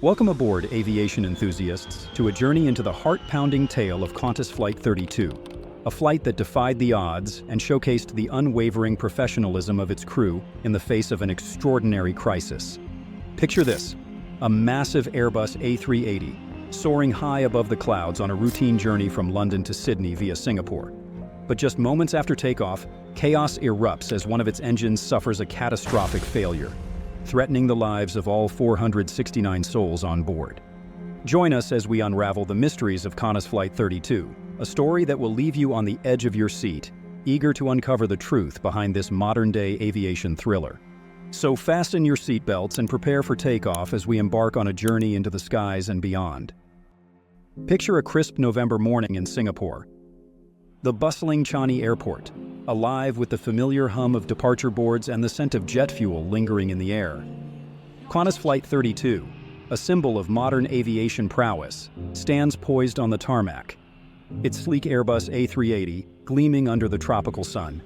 Welcome aboard, aviation enthusiasts, to a journey into the heart-pounding tale of Qantas Flight 32, a flight that defied the odds and showcased the unwavering professionalism of its crew in the face of an extraordinary crisis. Picture this: a massive Airbus A380, soaring high above the clouds on a routine journey from London to Sydney via Singapore. But just moments after takeoff, chaos erupts as one of its engines suffers a catastrophic failure, threatening the lives of all 469 souls on board. Join us as we unravel the mysteries of Qantas Flight 32, a story that will leave you on the edge of your seat, eager to uncover the truth behind this modern-day aviation thriller. So fasten your seatbelts and prepare for takeoff as we embark on a journey into the skies and beyond. Picture a crisp November morning in Singapore. The bustling Changi airport, alive with the familiar hum of departure boards and the scent of jet fuel lingering in the air. Qantas Flight 32, a symbol of modern aviation prowess, stands poised on the tarmac, its sleek Airbus A380 gleaming under the tropical sun.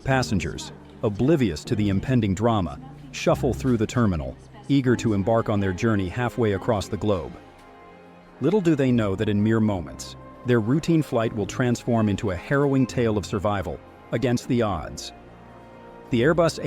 Passengers, oblivious to the impending drama, shuffle through the terminal, eager to embark on their journey halfway across the globe. Little do they know that in mere moments, their routine flight will transform into a harrowing tale of survival against the odds. The Airbus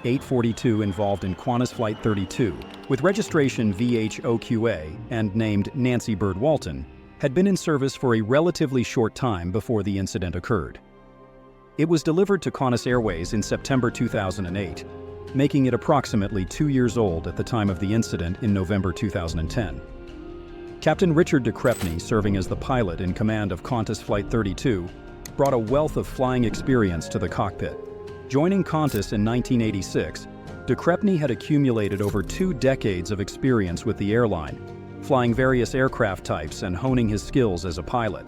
A380-842 involved in Qantas Flight 32, with registration VHOQA and named Nancy Bird Walton, had been in service for a relatively short time before the incident occurred. It was delivered to Qantas Airways in September 2008, making it approximately 2 years old at the time of the incident in November 2010. Captain Richard de Crespigny, serving as the pilot in command of Qantas Flight 32, brought a wealth of flying experience to the cockpit. Joining Qantas in 1986, de Crespigny had accumulated over 2 decades of experience with the airline, flying various aircraft types and honing his skills as a pilot.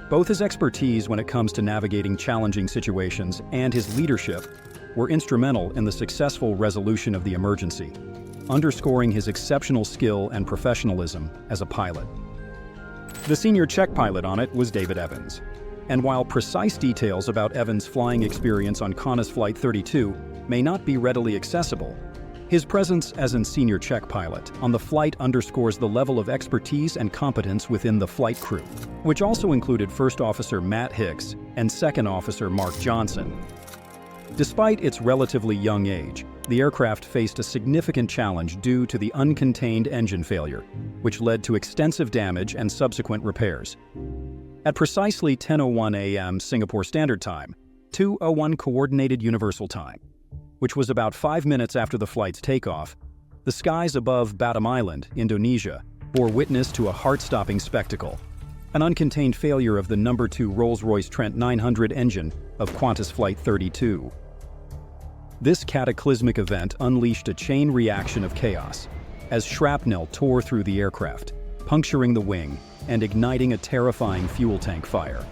Both his expertise when it comes to navigating challenging situations and his leadership were instrumental in the successful resolution of the emergency, underscoring his exceptional skill and professionalism as a pilot. The senior check pilot on it was David Evans. And while precise details about Evans' flying experience on Qantas Flight 32 may not be readily accessible, his presence as a senior check pilot on the flight underscores the level of expertise and competence within the flight crew, which also included First Officer Matt Hicks and Second Officer Mark Johnson. Despite its relatively young age, the aircraft faced a significant challenge due to the uncontained engine failure, which led to extensive damage and subsequent repairs. At precisely 10:01 a.m. Singapore Standard Time, 2:01 Coordinated Universal Time, which was about 5 minutes after the flight's takeoff, the skies above Batam Island, Indonesia, bore witness to a heart-stopping spectacle: an uncontained failure of the No. 2 Rolls-Royce Trent 900 engine of Qantas Flight 32. This cataclysmic event unleashed a chain reaction of chaos, as shrapnel tore through the aircraft, puncturing the wing and igniting a terrifying fuel tank fire.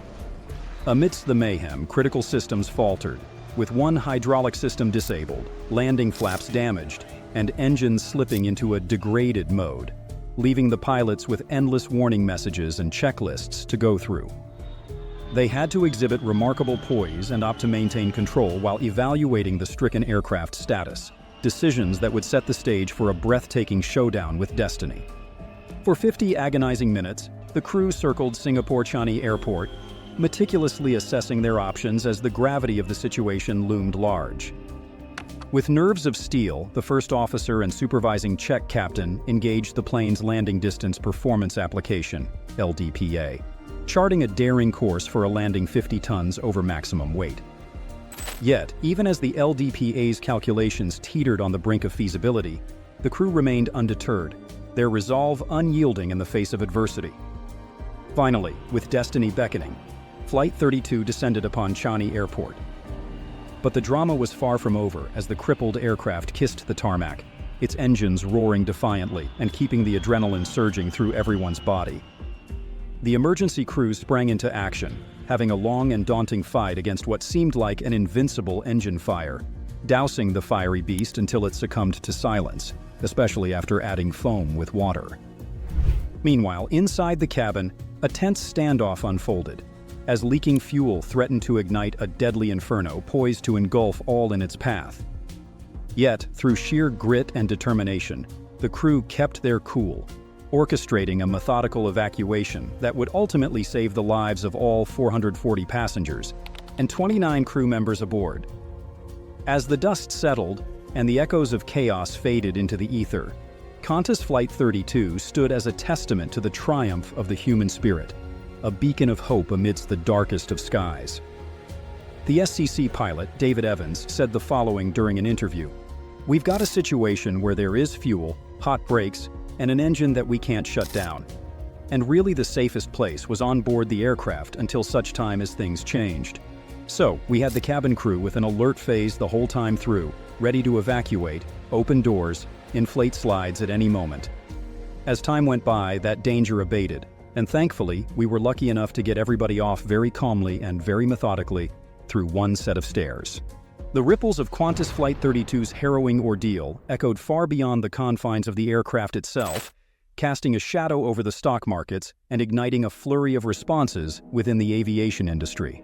Amidst the mayhem, critical systems faltered, with one hydraulic system disabled, landing flaps damaged, and engines slipping into a degraded mode, leaving the pilots with endless warning messages and checklists to go through. They had to exhibit remarkable poise and opt to maintain control while evaluating the stricken aircraft's status, decisions that would set the stage for a breathtaking showdown with destiny. For 50 agonizing minutes, the crew circled Singapore Changi Airport, meticulously assessing their options as the gravity of the situation loomed large. With nerves of steel, the first officer and supervising check captain engaged the plane's landing distance performance application, LDPA, charting a daring course for a landing 50 tons over maximum weight. Yet, even as the LDPA's calculations teetered on the brink of feasibility, the crew remained undeterred, their resolve unyielding in the face of adversity. Finally, with destiny beckoning, Flight 32 descended upon Changi Airport. But the drama was far from over as the crippled aircraft kissed the tarmac, its engines roaring defiantly and keeping the adrenaline surging through everyone's body. The emergency crews sprang into action, having a long and daunting fight against what seemed like an invincible engine fire, dousing the fiery beast until it succumbed to silence, especially after adding foam with water. Meanwhile, inside the cabin, a tense standoff unfolded, as leaking fuel threatened to ignite a deadly inferno poised to engulf all in its path. Yet, through sheer grit and determination, the crew kept their cool, orchestrating a methodical evacuation that would ultimately save the lives of all 440 passengers and 29 crew members aboard. As the dust settled and the echoes of chaos faded into the ether, Qantas Flight 32 stood as a testament to the triumph of the human spirit, a beacon of hope amidst the darkest of skies. The SCC pilot, David Evans, said the following during an interview: "We've got a situation where there is fuel, hot brakes, and an engine that we can't shut down. And really the safest place was on board the aircraft until such time as things changed. So, we had the cabin crew with an alert phase the whole time through, ready to evacuate, open doors, inflate slides at any moment. As time went by, that danger abated, and thankfully, we were lucky enough to get everybody off very calmly and very methodically through one set of stairs." The ripples of Qantas Flight 32's harrowing ordeal echoed far beyond the confines of the aircraft itself, casting a shadow over the stock markets and igniting a flurry of responses within the aviation industry.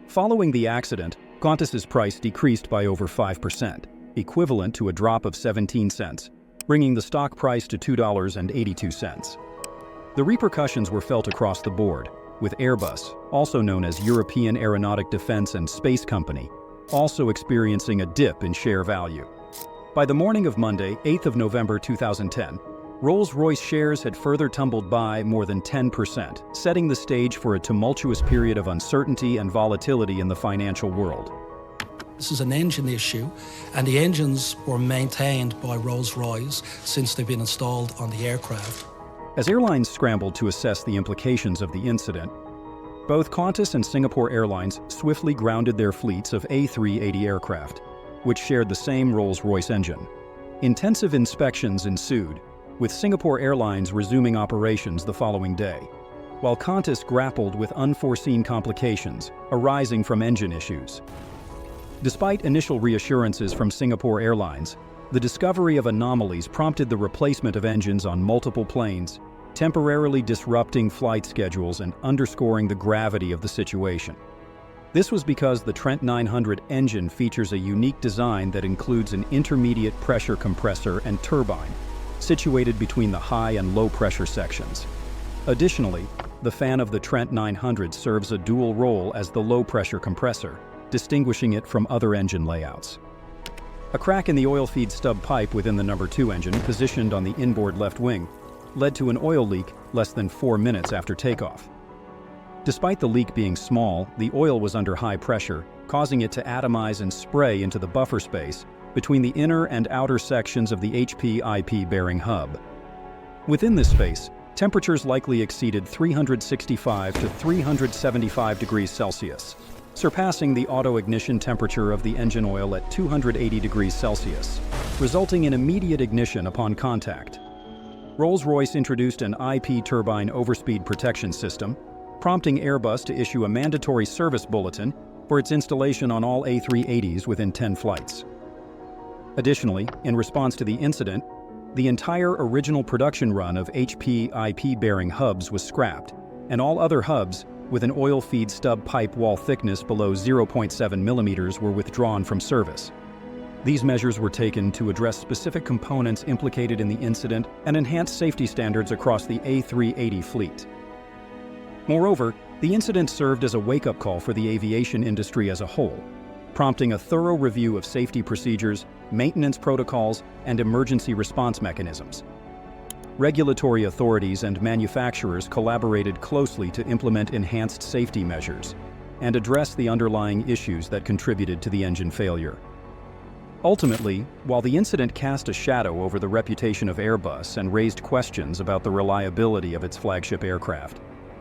Following the accident, Qantas's price decreased by over 5%, equivalent to a drop of 17 cents, bringing the stock price to $2.82. The repercussions were felt across the board, with Airbus, also known as European Aeronautic Defence and Space Company, also experiencing a dip in share value. By the morning of Monday, 8th of November 2010, Rolls-Royce shares had further tumbled by more than 10%, setting the stage for a tumultuous period of uncertainty and volatility in the financial world. This is an engine issue, and the engines were maintained by Rolls-Royce since they've been installed on the aircraft. As airlines scrambled to assess the implications of the incident, both Qantas and Singapore Airlines swiftly grounded their fleets of A380 aircraft, which shared the same Rolls-Royce engine. Intensive inspections ensued, with Singapore Airlines resuming operations the following day, while Qantas grappled with unforeseen complications arising from engine issues. Despite initial reassurances from Singapore Airlines, the discovery of anomalies prompted the replacement of engines on multiple planes, temporarily disrupting flight schedules and underscoring the gravity of the situation. This was because the Trent 900 engine features a unique design that includes an intermediate pressure compressor and turbine, situated between the high and low pressure sections. Additionally, the fan of the Trent 900 serves a dual role as the low pressure compressor, distinguishing it from other engine layouts. A crack in the oil feed stub pipe within the number 2 engine, positioned on the inboard left wing, led to an oil leak less than 4 minutes after takeoff. Despite the leak being small, the oil was under high pressure, causing it to atomize and spray into the buffer space between the inner and outer sections of the HP-IP bearing hub. Within this space, temperatures likely exceeded 365 to 375 degrees Celsius, surpassing the auto-ignition temperature of the engine oil at 280 degrees Celsius, resulting in immediate ignition upon contact. Rolls-Royce introduced an IP turbine overspeed protection system, prompting Airbus to issue a mandatory service bulletin for its installation on all A380s within 10 flights. Additionally, in response to the incident, the entire original production run of HP IP bearing hubs was scrapped, and all other hubs with an oil feed stub pipe wall thickness below 0.7 millimeters were withdrawn from service. These measures were taken to address specific components implicated in the incident and enhance safety standards across the A380 fleet. Moreover, the incident served as a wake-up call for the aviation industry as a whole, prompting a thorough review of safety procedures, maintenance protocols, and emergency response mechanisms. Regulatory authorities and manufacturers collaborated closely to implement enhanced safety measures and address the underlying issues that contributed to the engine failure. Ultimately, while the incident cast a shadow over the reputation of Airbus and raised questions about the reliability of its flagship aircraft,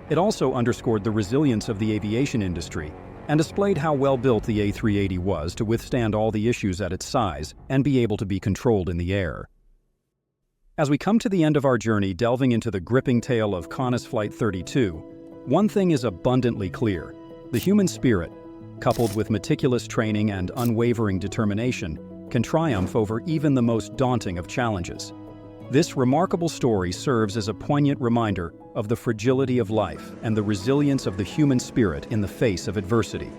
it also underscored the resilience of the aviation industry and displayed how well-built the A380 was to withstand all the issues at its size and be able to be controlled in the air. As we come to the end of our journey delving into the gripping tale of Qantas Flight 32, one thing is abundantly clear: the human spirit, coupled with meticulous training and unwavering determination, can triumph over even the most daunting of challenges. This remarkable story serves as a poignant reminder of the fragility of life and the resilience of the human spirit in the face of adversity.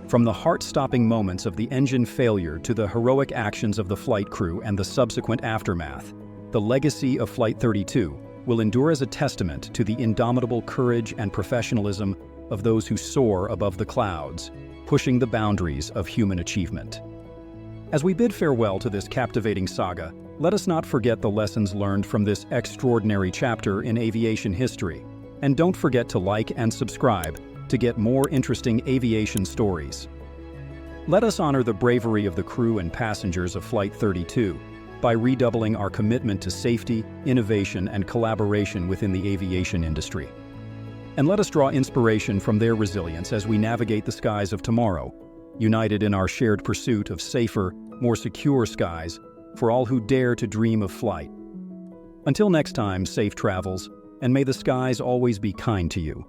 From the heart-stopping moments of the engine failure to the heroic actions of the flight crew and the subsequent aftermath, the legacy of Flight 32 will endure as a testament to the indomitable courage and professionalism of those who soar above the clouds, pushing the boundaries of human achievement. As we bid farewell to this captivating saga, let us not forget the lessons learned from this extraordinary chapter in aviation history. And don't forget to like and subscribe to get more interesting aviation stories. Let us honor the bravery of the crew and passengers of Flight 32 by redoubling our commitment to safety, innovation, and collaboration within the aviation industry. And let us draw inspiration from their resilience as we navigate the skies of tomorrow, united in our shared pursuit of safer, more secure skies for all who dare to dream of flight. Until next time, safe travels, and may the skies always be kind to you.